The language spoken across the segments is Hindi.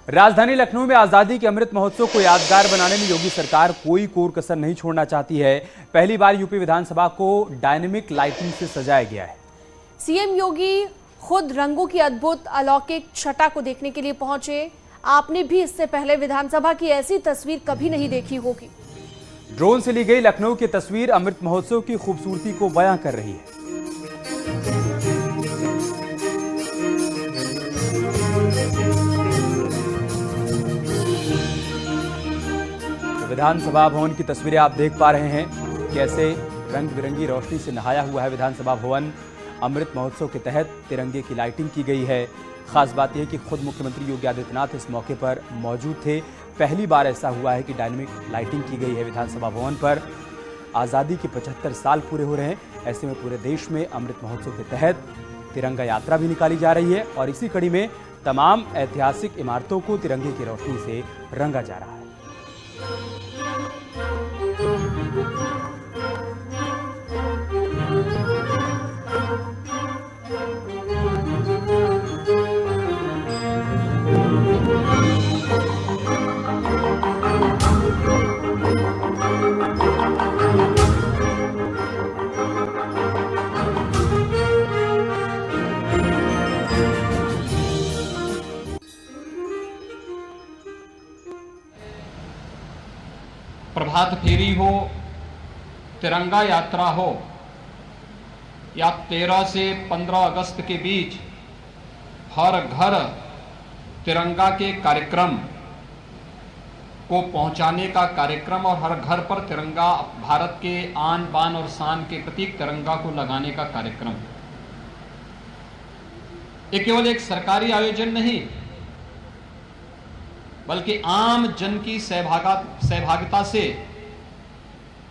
राजधानी लखनऊ में आजादी के अमृत महोत्सव को यादगार बनाने में योगी सरकार कोई कोर कसर नहीं छोड़ना चाहती है। पहली बार यूपी विधानसभा को डायनेमिक लाइटिंग से सजाया गया है। सीएम योगी खुद रंगों की अद्भुत अलौकिक छटा को देखने के लिए पहुंचे। आपने भी इससे पहले विधानसभा की ऐसी तस्वीर कभी नहीं देखी होगी। ड्रोन से ली गई लखनऊ की तस्वीर अमृत महोत्सव की खूबसूरती को बयां कर रही है। विधानसभा भवन की तस्वीरें आप देख पा रहे हैं, कैसे रंग बिरंगी रोशनी से नहाया हुआ है विधानसभा भवन। अमृत महोत्सव के तहत तिरंगे की लाइटिंग की गई है। खास बात यह कि खुद मुख्यमंत्री योगी आदित्यनाथ इस मौके पर मौजूद थे। पहली बार ऐसा हुआ है कि डायनेमिक लाइटिंग की गई है विधानसभा भवन पर। आज़ादी के 75 साल पूरे हो रहे हैं, ऐसे में पूरे देश में अमृत महोत्सव के तहत तिरंगा यात्रा भी निकाली जा रही है और इसी कड़ी में तमाम ऐतिहासिक इमारतों को तिरंगे की रोशनी से रंगा जा रहा है। प्रभात फेरी हो, तिरंगा यात्रा हो या 13 से 15 अगस्त के बीच हर घर तिरंगा के कार्यक्रम को पहुंचाने का कार्यक्रम और हर घर पर तिरंगा, भारत के आन बान और शान के प्रतीक तिरंगा को लगाने का कार्यक्रम। ये केवल एक सरकारी आयोजन नहीं, बल्कि आम जन की सहभागिता से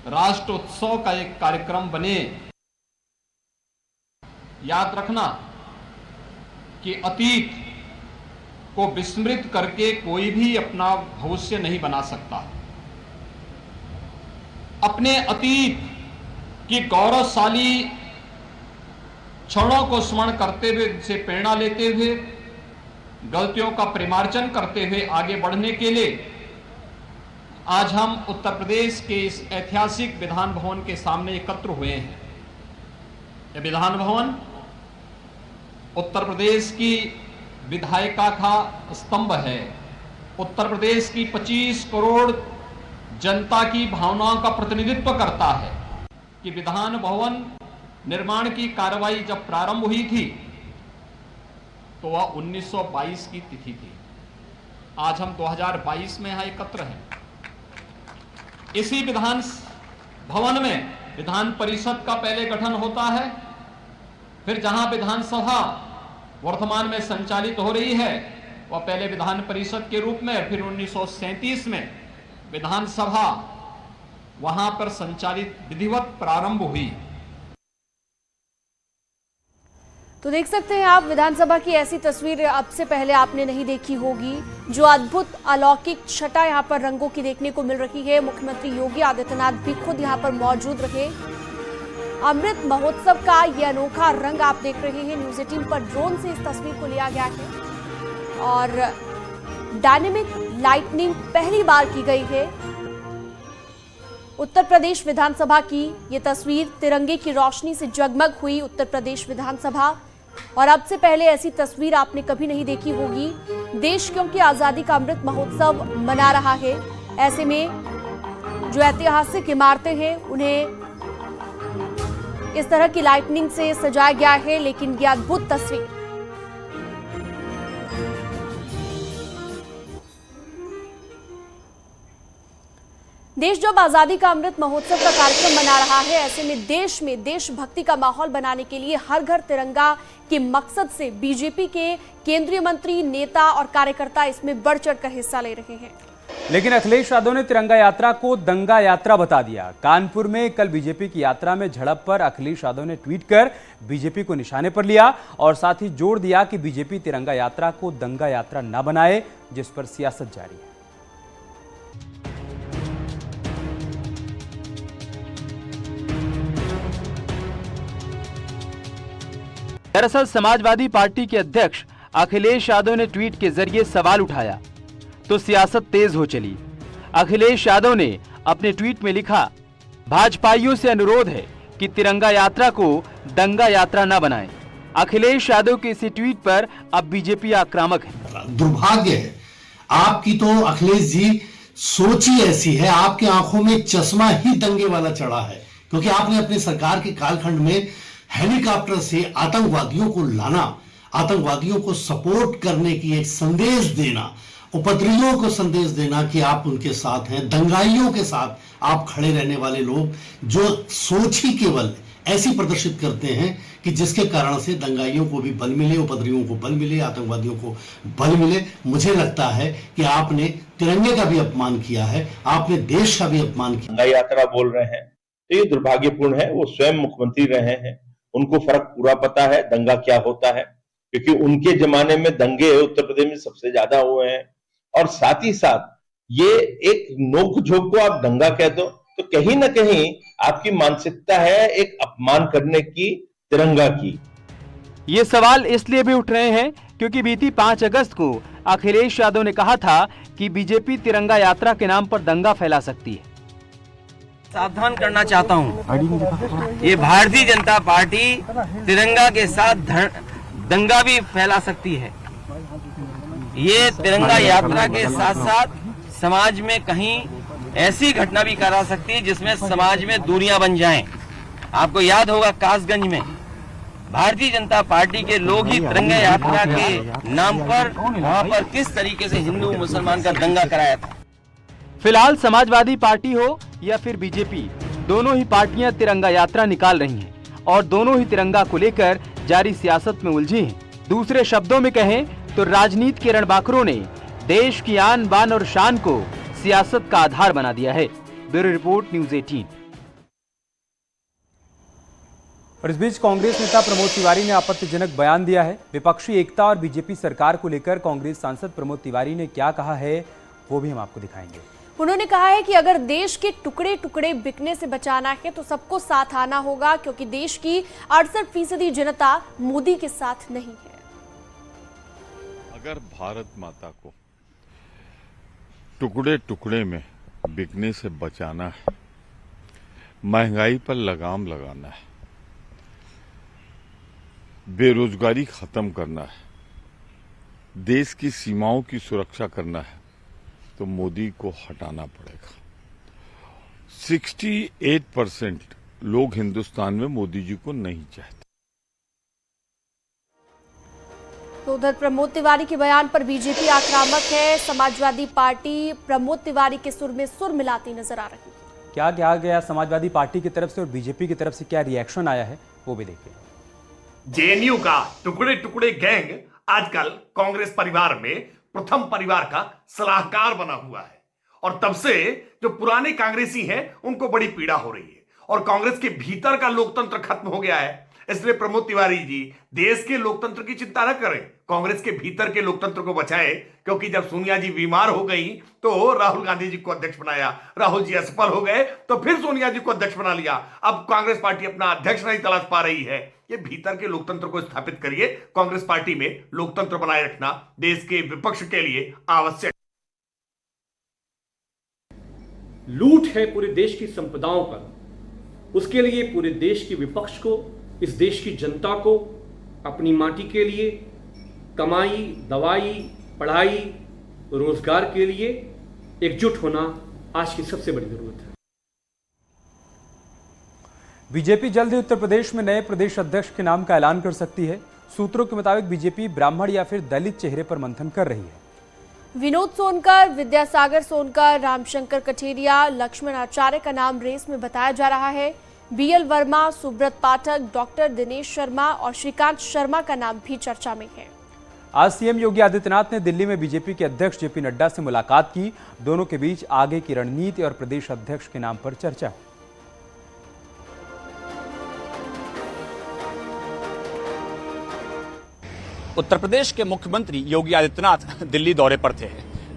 राष्ट्र उत्सव का एक कार्यक्रम बने। याद रखना कि अतीत को विस्मृत करके कोई भी अपना भविष्य नहीं बना सकता। अपने अतीत की गौरवशाली क्षणों को स्मरण करते हुए, से प्रेरणा लेते हुए, गलतियों का परिमार्जन करते हुए आगे बढ़ने के लिए आज हम उत्तर प्रदेश के इस ऐतिहासिक विधान भवन के सामने एकत्र हुए हैं। यह विधान भवन उत्तर प्रदेश की विधायिका का स्तंभ है। उत्तर प्रदेश की 25 करोड़ जनता की भावनाओं का प्रतिनिधित्व करता है कि विधान भवन निर्माण की कार्रवाई जब प्रारंभ हुई थी तो वह 1922 की तिथि थी। आज हम 2022 में यहां एकत्र हैं। इसी विधान भवन में विधान परिषद का पहले गठन होता है, फिर जहां विधानसभा वर्तमान में संचालित हो रही है वह पहले विधान परिषद के रूप में, फिर 1937 में विधानसभा वहां पर संचालित विधिवत प्रारंभ हुई। तो देख सकते हैं आप, विधानसभा की ऐसी तस्वीर अब से पहले आपने नहीं देखी होगी। जो अद्भुत अलौकिक छटा यहाँ पर रंगों की देखने को मिल रही है। मुख्यमंत्री योगी आदित्यनाथ भी खुद यहाँ पर मौजूद रहे। अमृत महोत्सव का ये अनोखा रंग आप देख रहे हैं। न्यूज़ 18 पर ड्रोन से इस तस्वीर को लिया गया है और डायनेमिक लाइटनिंग पहली बार की गई है। उत्तर प्रदेश विधानसभा की ये तस्वीर तिरंगे की रोशनी से जगमग हुई उत्तर प्रदेश विधानसभा, और अब से पहले ऐसी तस्वीर आपने कभी नहीं देखी होगी। देश क्योंकि आजादी का अमृत महोत्सव मना रहा है, ऐसे में जो ऐतिहासिक इमारतें हैं उन्हें इस तरह की लाइटनिंग से सजाया गया है। लेकिन ये अद्भुत तस्वीर देश जब आजादी का अमृत महोत्सव का कार्यक्रम मना रहा है, ऐसे में देशभक्ति का माहौल बनाने के लिए हर घर तिरंगा के मकसद से बीजेपी के केंद्रीय मंत्री, नेता और कार्यकर्ता इसमें बढ़ चढ़कर हिस्सा ले रहे हैं। लेकिन अखिलेश यादव ने तिरंगा यात्रा को दंगा यात्रा बता दिया। कानपुर में कल बीजेपी की यात्रा में झड़प पर अखिलेश यादव ने ट्वीट कर बीजेपी को निशाने पर लिया और साथ ही जोर दिया कि बीजेपी तिरंगा यात्रा को दंगा यात्रा न बनाए, जिस पर सियासत जारी है। दरअसल समाजवादी पार्टी के अध्यक्ष अखिलेश यादव ने ट्वीट के जरिए सवाल उठाया तो सियासत तेज हो चली। अखिलेश यादव ने अपने ट्वीट में लिखा, भाजपाइयों से अनुरोध है कि तिरंगा यात्रा को दंगा यात्रा न बनाएं। अखिलेश यादव के इसी ट्वीट पर अब बीजेपी आक्रामक है। दुर्भाग्य है आपकी तो अखिलेश जी, सोच ही ऐसी है, आपके आंखों में चश्मा ही दंगे वाला चढ़ा है, क्योंकि आपने अपनी सरकार के कालखंड में हेलीकॉप्टर से आतंकवादियों को लाना, आतंकवादियों को सपोर्ट करने की एक संदेश देना, उपद्रवियों को संदेश देना कि आप उनके साथ हैं, दंगाइयों के साथ आप खड़े रहने वाले लोग जो सोच ही केवल ऐसी प्रदर्शित करते हैं कि जिसके कारण से दंगाइयों को भी बल मिले, उपद्रवियों को बल मिले, आतंकवादियों को बल मिले। मुझे लगता है कि आपने तिरंगे का भी अपमान किया है, आपने देश का भी अपमान किया। दंगा यात्रा बोल रहे हैं तो ये दुर्भाग्यपूर्ण है। वो स्वयं मुख्यमंत्री रहे हैं, उनको फर्क पूरा पता है दंगा क्या होता है, क्योंकि उनके जमाने में दंगे उत्तर प्रदेश में सबसे ज्यादा हुए हैं। और साथ ही साथ ये एक नोक झोंक को आप दंगा कह दो तो कहीं ना कहीं आपकी मानसिकता है एक अपमान करने की तिरंगा की। ये सवाल इसलिए भी उठ रहे हैं क्योंकि बीती 5 अगस्त को अखिलेश यादव ने कहा था कि बीजेपी तिरंगा यात्रा के नाम पर दंगा फैला सकती है। सावधान करना चाहता हूँ, ये भारतीय जनता पार्टी तिरंगा के साथ दंगा भी फैला सकती है। ये तिरंगा यात्रा के साथ साथ समाज में कहीं ऐसी घटना भी करा सकती है जिसमें समाज में दूरियां बन जाएं। आपको याद होगा कासगंज में भारतीय जनता पार्टी के लोग ही तिरंगा यात्रा के नाम पर वहां पर किस तरीके से हिंदू मुसलमान का दंगा कराया था। फिलहाल समाजवादी पार्टी हो या फिर बीजेपी, दोनों ही पार्टियां तिरंगा यात्रा निकाल रही हैं और दोनों ही तिरंगा को लेकर जारी सियासत में उलझी हैं। दूसरे शब्दों में कहें तो राजनीति के रणबांकुरों ने देश की आन बान और शान को सियासत का आधार बना दिया है। Bureau report, news 18। और इस बीच कांग्रेस नेता प्रमोद तिवारी ने आपत्तिजनक बयान दिया है। विपक्षी एकता और बीजेपी सरकार को लेकर कांग्रेस सांसद प्रमोद तिवारी ने क्या कहा है वो भी हम आपको दिखाएंगे। उन्होंने कहा है कि अगर देश के टुकड़े टुकड़े बिकने से बचाना है तो सबको साथ आना होगा, क्योंकि देश की 68% जनता मोदी के साथ नहीं है। अगर भारत माता को टुकड़े टुकड़े में बिकने से बचाना है, महंगाई पर लगाम लगाना है, बेरोजगारी खत्म करना है, देश की सीमाओं की सुरक्षा करना है, तो मोदी को हटाना पड़ेगा। 68% लोग हिंदुस्तान में मोदी जी को नहीं चाहते। तो उधर प्रमोद तिवारी के बयान पर बीजेपी आक्रामक है। समाजवादी पार्टी प्रमोद तिवारी के सुर में सुर मिलाती नजर आ रही है। क्या कहा गया समाजवादी पार्टी की तरफ से और बीजेपी की तरफ से क्या रिएक्शन आया है वो भी देखिए। जेएनयू का टुकड़े टुकड़े गैंग आजकल कांग्रेस परिवार में प्रथम परिवार का सलाहकार बना हुआ है, और तब से जो पुराने कांग्रेसी हैं उनको बड़ी पीड़ा हो रही है और कांग्रेस के भीतर का लोकतंत्र खत्म हो गया है। इसलिए प्रमोद तिवारी जी देश के लोकतंत्र की चिंता न करें, कांग्रेस के भीतर के लोकतंत्र को बचाएं, क्योंकि जब सोनिया जी बीमार हो गई तो राहुल गांधी जी को अध्यक्ष बनाया, राहुल जी असफल हो गए तो फिर सोनिया जी को अध्यक्ष बना लिया। अब कांग्रेस पार्टी अपना अध्यक्ष नहीं तलाश पा रही है। ये भीतर के लोकतंत्र को स्थापित करिए। कांग्रेस पार्टी में लोकतंत्र बनाए रखना देश के विपक्ष के लिए आवश्यक। लूट है पूरे देश की संपदाओं पर, उसके लिए पूरे देश के विपक्ष को, इस देश की जनता को अपनी माटी के लिए, कमाई, दवाई, पढ़ाई, रोजगार के लिए एकजुट होना आज की सबसे बड़ी जरूरत है। बीजेपी जल्द ही उत्तर प्रदेश में नए प्रदेश अध्यक्ष के नाम का ऐलान कर सकती है। सूत्रों के मुताबिक बीजेपी ब्राह्मण या फिर दलित चेहरे पर मंथन कर रही है। विनोद सोनकर, विद्यासागर सोनकर, रामशंकर कठेरिया, लक्ष्मण आचार्य का नाम रेस में बताया जा रहा है। बीएल वर्मा, सुब्रत पाठक, डॉक्टर दिनेश शर्मा और श्रीकांत शर्मा का नाम भी चर्चा में है। आज सीएम योगी आदित्यनाथ ने दिल्ली में बीजेपी के अध्यक्ष जेपी नड्डा से मुलाकात की। दोनों के बीच आगे की रणनीति और प्रदेश अध्यक्ष के नाम पर चर्चा हुई। उत्तर प्रदेश के मुख्यमंत्री योगी आदित्यनाथ दिल्ली दौरे पर थे।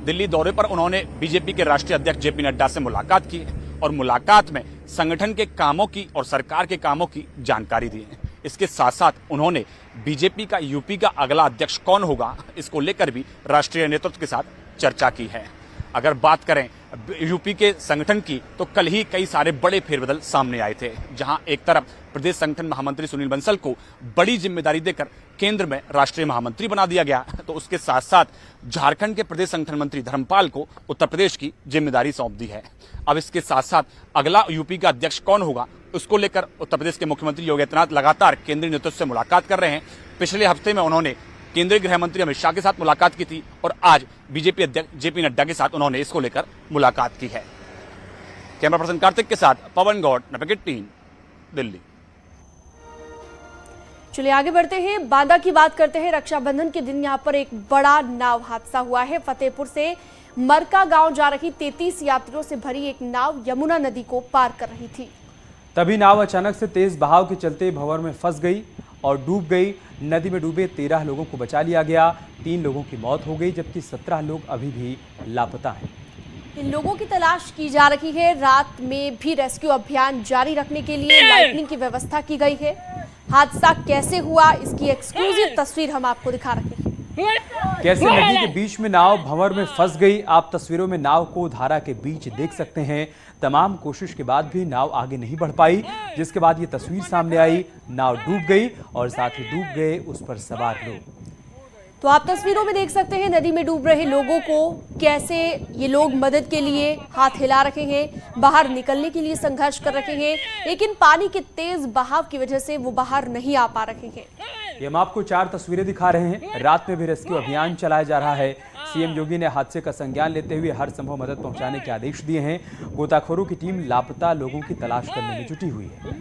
दिल्ली दौरे पर उन्होंने बीजेपी के राष्ट्रीय अध्यक्ष जेपी नड्डा से मुलाकात की और मुलाकात में संगठन के कामों की और सरकार के कामों की जानकारी दी है। इसके साथ साथ उन्होंने बीजेपी का यूपी का अगला अध्यक्ष कौन होगा इसको लेकर भी राष्ट्रीय नेतृत्व के साथ चर्चा की है। अगर बात करें यूपी के संगठन की, तो कल ही कई सारे बड़े फेरबदल सामने आए थे, जहां एक तरफ प्रदेश संगठन महामंत्री सुनील बंसल को बड़ी जिम्मेदारी देकर केंद्र में राष्ट्रीय महामंत्री बना दिया गया, तो उसके साथ साथ झारखंड के प्रदेश संगठन मंत्री धर्मपाल को उत्तर प्रदेश की जिम्मेदारी सौंप दी है। अब इसके साथ साथ अगला यूपी का अध्यक्ष कौन होगा, उसको लेकर उत्तर प्रदेश के मुख्यमंत्री योगी आदित्यनाथ लगातार केंद्रीय नेतृत्व से मुलाकात कर रहे हैं। पिछले हफ्ते में उन्होंने केंद्रीय गृह मंत्री अमित शाह के साथ मुलाकात की थी और आज बीजेपी अध्यक्ष जेपी नड्डा के साथ उन्होंने इसको लेकर मुलाकात की है। कैमरा पर्सन कार्तिक के साथ पवन गौड़, नेपकेट 3, दिल्ली। चलिए आगे बढ़ते हैं, बांदा की बात करते हैं। रक्षाबंधन के दिन यहां पर एक बड़ा नाव हादसा हुआ है। फतेहपुर से मरका गांव जा रही 33 यात्रियों से भरी एक नाव यमुना नदी को पार कर रही थी। तभी नाव अचानक से तेज बहाव के चलते भंवर में फंस गई और डूब गई। नदी में डूबे 13 लोगों को बचा लिया गया। 3 लोगों की मौत हो गई, जबकि 17 लोग अभी भी लापता हैं। इन लोगों की तलाश की जा रही है। रात में भी रेस्क्यू अभियान जारी रखने के लिए लाइटनिंग की व्यवस्था की गई है। हादसा कैसे हुआ, इसकी एक्सक्लूसिव तस्वीर हम आपको दिखा रहे हैं। कैसे नदी के बीच में नाव भंवर में फंस गई। आप तस्वीरों में नाव को धारा के बीच देख सकते हैं। तमाम कोशिश के बाद भी नाव आगे नहीं बढ़ पाई, जिसके बाद ये तस्वीर सामने आई। नाव डूब गई और साथ ही डूब गए उस पर सवार लोग। तो आप तस्वीरों में देख सकते हैं नदी में डूब रहे लोगों को कैसे ये लोग मदद के लिए हाथ हिला रहे हैं, बाहर निकलने के लिए संघर्ष कर रहे हैं, लेकिन पानी के तेज बहाव की वजह से वो बाहर नहीं आ पा रहे हैं। ये हम आपको 4 तस्वीरें दिखा रहे हैं। रात में भी रेस्क्यू अभियान चलाया जा रहा है। सीएम योगी ने हादसे का संज्ञान लेते हुए हर संभव मदद पहुंचाने के आदेश दिए हैं। गोताखोरों की टीम लापता लोगों की तलाश करने में जुटी हुई है।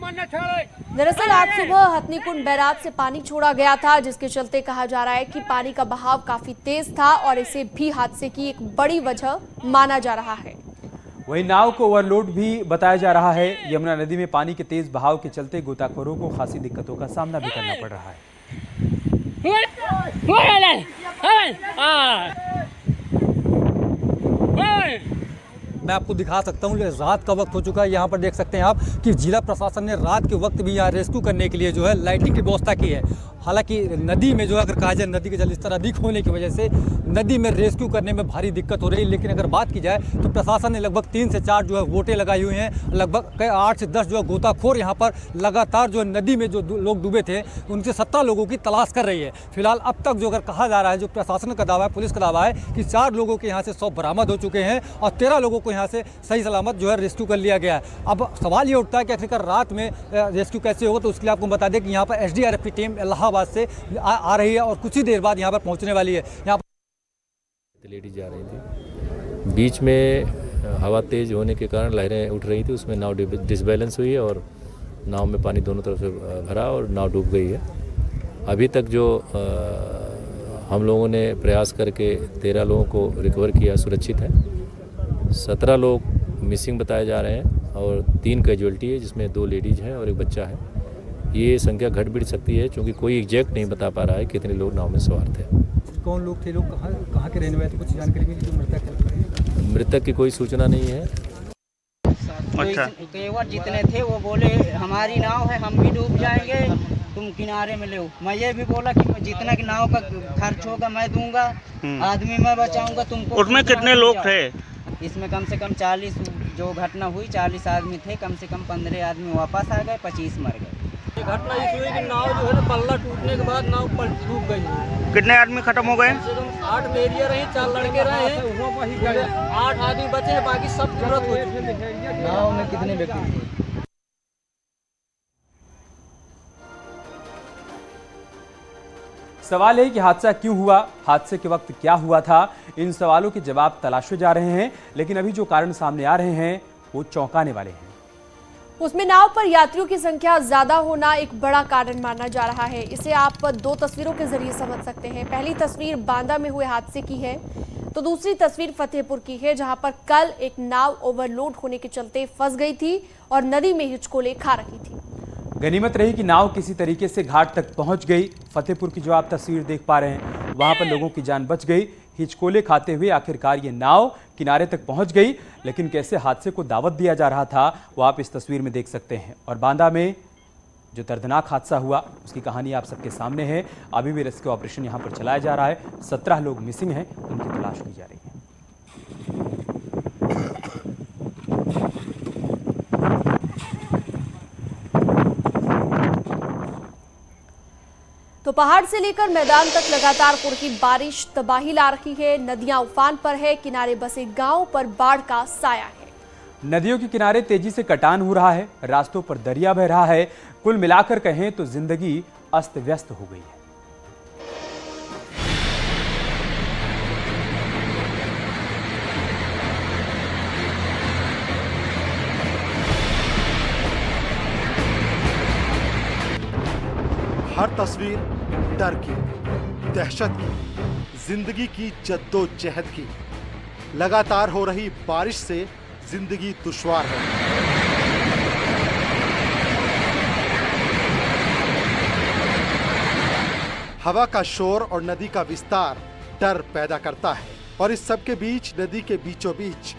दरअसल आज सुबह हथनीकुंड बैराज से पानी छोड़ा गया था, जिसके चलते कहा जा रहा है कि पानी का बहाव काफी तेज था और इसे भी हादसे की एक बड़ी वजह माना जा रहा है। वहीं नाव को ओवरलोड भी बताया जा रहा है। यमुना नदी में पानी के तेज बहाव के चलते गोताखोरों को खासी दिक्कतों का सामना भी करना पड़ रहा है। मैं आपको दिखा सकता हूँ, रात का वक्त हो चुका है। यहाँ पर देख सकते हैं आप कि जिला प्रशासन ने रात के वक्त भी यहाँ रेस्क्यू करने के लिए जो है लाइटिंग की व्यवस्था की है। हालांकि नदी में जो है, अगर कहा जाए नदी के जल स्तर अधिक होने की वजह से नदी में रेस्क्यू करने में भारी दिक्कत हो रही है, लेकिन अगर बात की जाए तो प्रशासन ने लगभग 3 से 4 जो है बोटें लगाई हुई हैं। लगभग 8 से 10 जो है गोताखोर यहाँ पर लगातार जो है नदी में जो लोग डूबे थे उनसे 17 लोगों की तलाश कर रही है। फिलहाल अब तक जो अगर कहा जा रहा है, जो प्रशासन का दावा है, पुलिस का दावा है कि 4 लोगों के यहाँ से शव बरामद हो चुके हैं और 13 लोगों को यहाँ से सही सलामत जो है रेस्क्यू कर लिया गया है। अब सवाल ये उठता है कि आखिरकार रात में रेस्क्यू कैसे होगा, तो उसके लिए आपको बता दें कि यहाँ पर SDRF की टीम इलाहाबाद से आ रही है और कुछ ही देर बाद यहाँ पर पहुँचने वाली है। यहाँ पर लेडीज जा रही थी, बीच में हवा तेज होने के कारण लहरें उठ रही थी, उसमें नाव डिसबैलेंस हुई है और नाव में पानी दोनों तरफ से भरा और नाव डूब गई है। अभी तक जो हम लोगों ने प्रयास करके 13 लोगों को रिकवर किया, सुरक्षित है। 17 लोग मिसिंग बताए जा रहे हैं और 3 कैजुअल्टी है, जिसमें 2 लेडीज हैं और 1 बच्चा है। ये संख्या घट बढ़ सकती है क्योंकि कोई एग्जैक्ट नहीं बता पा रहा है कितने लोग नाव में सवार थे। कौन लोग थे, लोग कहाँ के रहने वाले थे, कुछ जानकारी मिली? जो मृतक की कोई सूचना नहीं है। अच्छा, केवल जितने थे वो बोले हमारी नाव है, हम भी डूब जाएंगे, तुम किनारे में लो। मैं ये भी बोला कि जितना की नाव का खर्च होगा मैं दूंगा, आदमी मैं बचाऊंगा तुमको। उसमें कितने लोग थे? इसमें कम से कम 40, जो घटना हुई 40 आदमी थे, कम से कम 15 आदमी वापस आ गए, 25 मर गए। घटना इस हुई कि नाव जो है ना पल्ला टूटने के बाद नाव डूब गई। कितने आदमी खत्म हो गए? 8 लेडियां रही, 4 लड़के रहे हैं, 8 आदमी बचे हैं, बाकी सब जरूरत हो चुकी। नाव में कितने व्यक्ति थे? सवाल है कि हादसा क्यों हुआ, हादसे के वक्त क्या हुआ था। इन सवालों के जवाब तलाशे जा रहे हैं, लेकिन अभी जो कारण सामने आ रहे हैं वो चौंकाने वाले हैं। उसमें नाव पर यात्रियों की संख्या ज्यादा होना एक बड़ा कारण माना जा रहा है। इसे आप 2 तस्वीरों के जरिए समझ सकते हैं। पहली तस्वीर बांदा में हुए हादसे की है, तो दूसरी तस्वीर फतेहपुर की है, जहां पर कल एक नाव ओवरलोड होने के चलते फंस गई थी और नदी में हिचकोले खा रही थी। गनीमत रही कि नाव किसी तरीके से घाट तक पहुंच गई। फतेहपुर की जो आप तस्वीर देख पा रहे हैं, वहां पर लोगों की जान बच गई। हिचकोले खाते हुए आखिरकार ये नाव किनारे तक पहुंच गई, लेकिन कैसे हादसे को दावत दिया जा रहा था वो आप इस तस्वीर में देख सकते हैं। और बांदा में जो दर्दनाक हादसा हुआ उसकी कहानी आप सबके सामने है। अभी भी रेस्क्यू ऑपरेशन यहां पर चलाया जा रहा है। 17 लोग मिसिंग हैं, उनकी तलाश की जा रही है। पहाड़ से लेकर मैदान तक लगातार हो रही बारिश तबाही ला रही है। नदियां उफान पर है, किनारे बसे गांवों पर बाढ़ का साया है। नदियों के किनारे तेजी से कटान हो रहा है, रास्तों पर दरिया बह रहा है। कुल मिलाकर कहें तो जिंदगी अस्त व्यस्त हो गई है। हर तस्वीर डर की, दहशत की, जिंदगी की जद्दोजहद की। लगातार हो रही बारिश से जिंदगी दुश्वार है। हवा का शोर और नदी का विस्तार डर पैदा करता है और इस सब के बीच नदी के बीचों बीच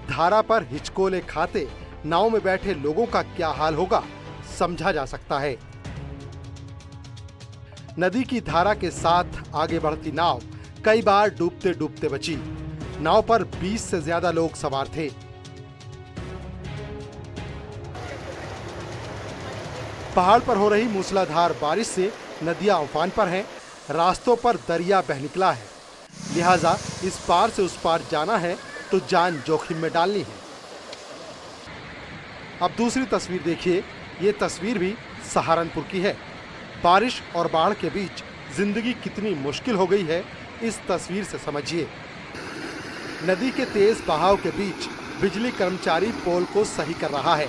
धारा पर हिचकोले खाते नाव में बैठे लोगों का क्या हाल होगा समझा जा सकता है। नदी की धारा के साथ आगे बढ़ती नाव कई बार डूबते डूबते बची। नाव पर 20 से ज्यादा लोग सवार थे। पहाड़ पर हो रही मूसलाधार बारिश से नदियां उफान पर हैं, रास्तों पर दरिया बह निकला है। लिहाजा इस पार से उस पार जाना है तो जान जोखिम में डालनी है। अब दूसरी तस्वीर देखिए, ये तस्वीर भी सहारनपुर की है। बारिश और बाढ़ के बीच जिंदगी कितनी मुश्किल हो गई है इस तस्वीर से समझिए। नदी के तेज बहाव के बीच बिजली कर्मचारी पोल को सही कर रहा है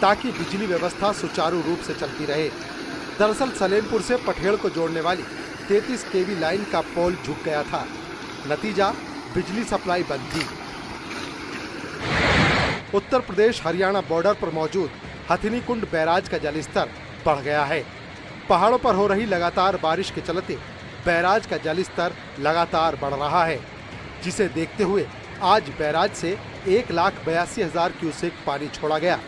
ताकि बिजली व्यवस्था सुचारू रूप से चलती रहे। दरअसल सलेमपुर से पठेड़ को जोड़ने वाली 33 केवी लाइन का पोल झुक गया था। नतीजा बिजली सप्लाई बंद थी। उत्तर प्रदेश हरियाणा बॉर्डर पर मौजूद हथिनी कुंड बैराज का जलस्तर बढ़ गया है। पहाड़ों पर हो रही लगातार बारिश के चलते बैराज का जलस्तर लगातार बढ़ रहा है, जिसे देखते हुए आज बैराज से 1,82,000 क्यूसेक पानी छोड़ा गया।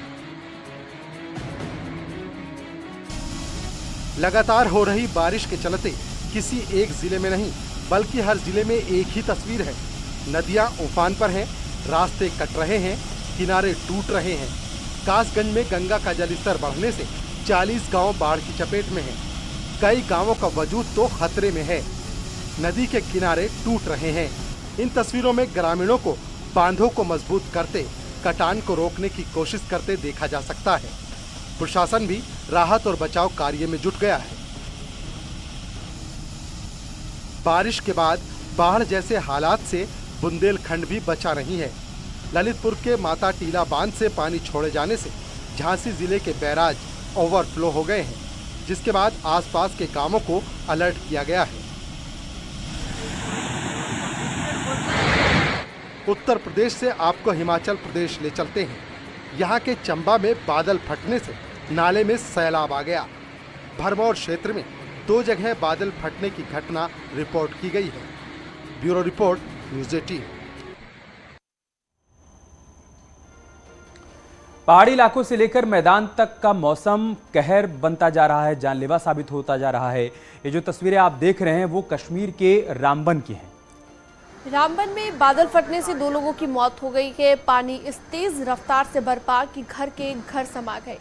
लगातार हो रही बारिश के चलते किसी एक जिले में नहीं बल्कि हर जिले में एक ही तस्वीर है। नदियां उफान पर हैं, रास्ते कट रहे हैं, किनारे टूट रहे हैं। कासगंज में गंगा का जलस्तर बढ़ने से 40 गांव बाढ़ की चपेट में हैं। कई गांवों का वजूद तो खतरे में है। नदी के किनारे टूट रहे हैं। इन तस्वीरों में ग्रामीणों को बांधों को मजबूत करते कटान को रोकने की कोशिश करते देखा जा सकता है। प्रशासन भी राहत और बचाव कार्य में जुट गया है। बारिश के बाद बाढ़ जैसे हालात से बुंदेलखंड भी बचा नहीं है। ललितपुर के माता टीला बांध से पानी छोड़े जाने से झांसी जिले के बैराज ओवरफ्लो हो गए हैं, जिसके बाद आसपास के गांवों को अलर्ट किया गया है। उत्तर प्रदेश से आपको हिमाचल प्रदेश ले चलते हैं। यहाँ के चंबा में बादल फटने से नाले में सैलाब आ गया। भरमौर क्षेत्र में 2 जगह बादल फटने की घटना रिपोर्ट की गई है। Bureau report, news 18। पहाड़ी इलाकों से लेकर मैदान तक का मौसम कहर बनता जा रहा है, जानलेवा साबित होता जा रहा है। ये जो तस्वीरें आप देख रहे हैं वो कश्मीर के रामबन की हैं। रामबन में बादल फटने से 2 लोगों की मौत हो गई है। पानी इस तेज रफ्तार से बरपा कि घर के घर समा गए।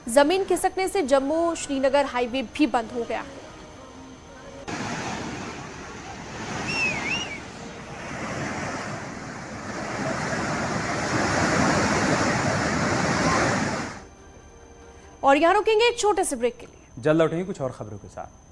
जमीन खिसकने से जम्मू श्रीनगर हाईवे भी बंद हो गया है। और यहाँ रुकेंगे एक छोटे से ब्रेक के लिए। जल्द लौटेंगे कुछ और खबरों के साथ।